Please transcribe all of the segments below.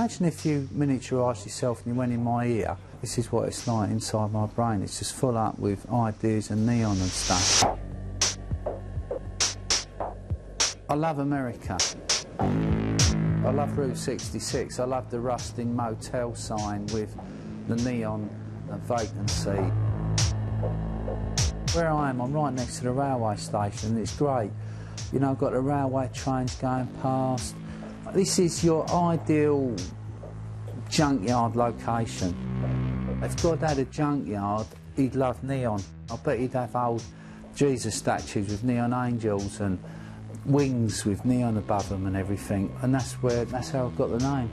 Imagine if you miniaturised yourself and you went in my ear. This is what it's like inside my brain. It's just full up with ideas and neon and stuff. I love America. I love Route 66. I love the rusting motel sign with the neon vacancy. Where I am, I'm right next to the railway station. It's great. You know, I've got the railway trains going past. This is your ideal junkyard location. If God had a junkyard, he'd love neon. I bet he'd have old Jesus statues with neon angels and wings with neon above them and everything. And that's how I got the name.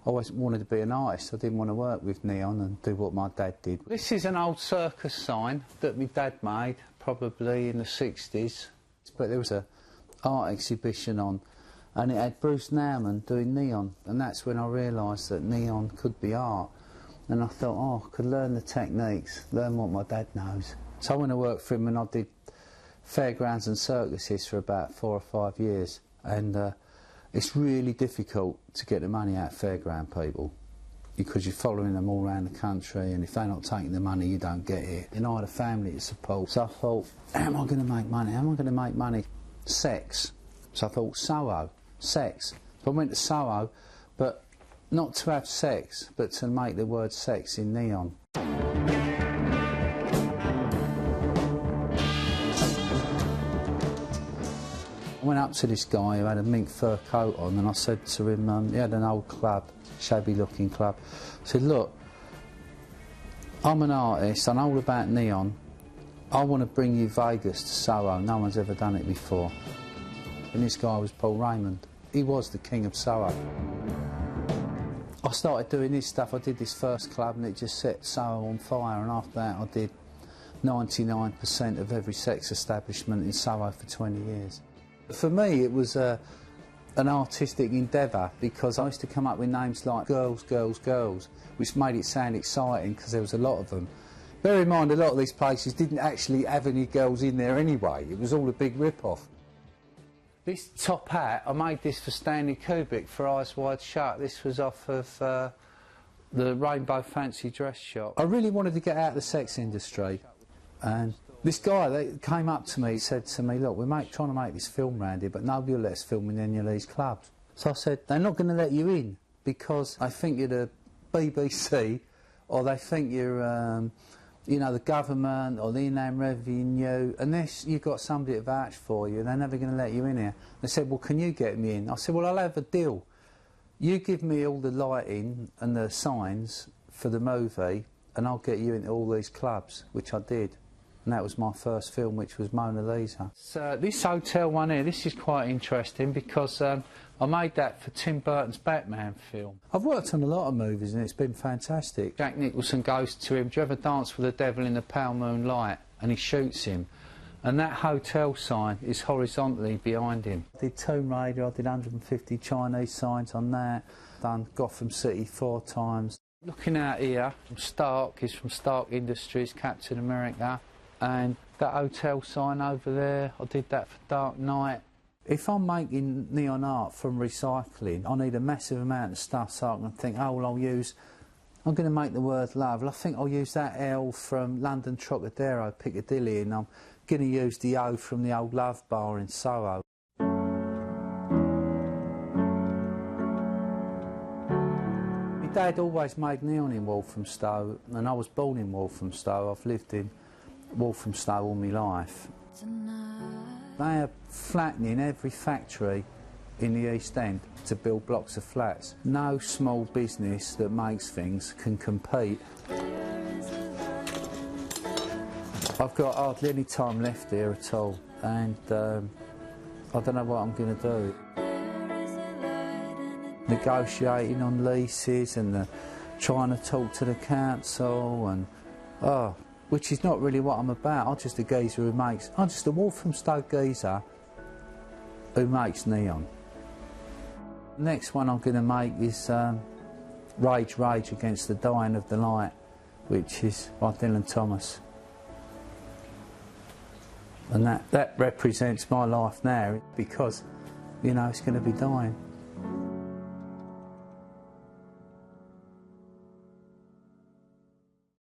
I always wanted to be an artist. I didn't want to work with neon and do what my dad did. This is an old circus sign that my dad made, probably in the 60s. But there was an art exhibition on, and it had Bruce Nauman doing neon, and that's when I realised that neon could be art. And I thought, oh, I could learn the techniques, learn what my dad knows. So I went to work for him, and I did fairgrounds and circuses for about 4 or 5 years, and it's really difficult to get the money out of fairground people because you're following them all around the country, and if they're not taking the money, you don't get it. And I had a family to support, so I thought, how am I going to make money? How am I going to make money? Sex. So I thought, Soho, sex. So I went to Soho, but not to have sex, but to make the word sex in neon. I went up to this guy who had a mink fur coat on, and I said to him, he had an old club, shabby looking club. I said, look, I'm an artist, I know all about neon. I want to bring you Vegas to Soho, no one's ever done it before. And this guy was Paul Raymond. He was the king of Soho. I started doing this stuff. I did this first club and it just set Soho on fire, and after that I did 99% of every sex establishment in Soho for 20 years. For me it was an artistic endeavour because I used to come up with names like Girls, Girls, Girls, which made it sound exciting because there was a lot of them. Bear in mind, a lot of these places didn't actually have any girls in there anyway. It was all a big rip-off. This top hat, I made this for Stanley Kubrick for Eyes Wide Shut. This was off of the Rainbow Fancy Dress Shop. I really wanted to get out of the sex industry, and this guy that came up to me said to me, look, we're trying to make this film round here, but nobody will let us film in any of these clubs. So I said, they're not going to let you in because I think you're the BBC, or they think you're you know, the government or the Inland Revenue, unless you've got somebody to vouch for you, they're never going to let you in here. They said, well, can you get me in? I said, well, I'll have a deal. You give me all the lighting and the signs for the movie, and I'll get you into all these clubs, which I did. And that was my first film, which was Mona Lisa. So this hotel one here, this is quite interesting because I made that for Tim Burton's Batman film. I've worked on a lot of movies and it's been fantastic. Jack Nicholson goes to him, do you ever dance with the devil in the pale moonlight? And he shoots him. And that hotel sign is horizontally behind him. I did Tomb Raider, I did 150 Chinese signs on that. Done Gotham City 4 times. Looking out here, from Stark, he's from Stark Industries, Captain America. And that hotel sign over there, I did that for Dark Knight. If I'm making neon art from recycling, I need a massive amount of stuff so I can think, oh, well, I'm going to make the word love. Well, I think I'll use that L from London Trocadero, Piccadilly, and I'm going to use the O from the old Love Bar in Soho. My dad always made neon in Walthamstow, and I was born in Walthamstow. I've lived in Walthamstow all my life. They are flattening every factory in the East End to build blocks of flats. No small business that makes things can compete. I've got hardly any time left here at all, and I don't know what I'm going to do. Negotiating on leases and trying to talk to the council and which is not really what I'm about. I'm just a geezer who makes... I'm just a Walthamstow geezer who makes neon. The next one I'm going to make is Rage, Rage Against the Dying of the Light, which is by Dylan Thomas. And that represents my life now because, you know, it's going to be dying.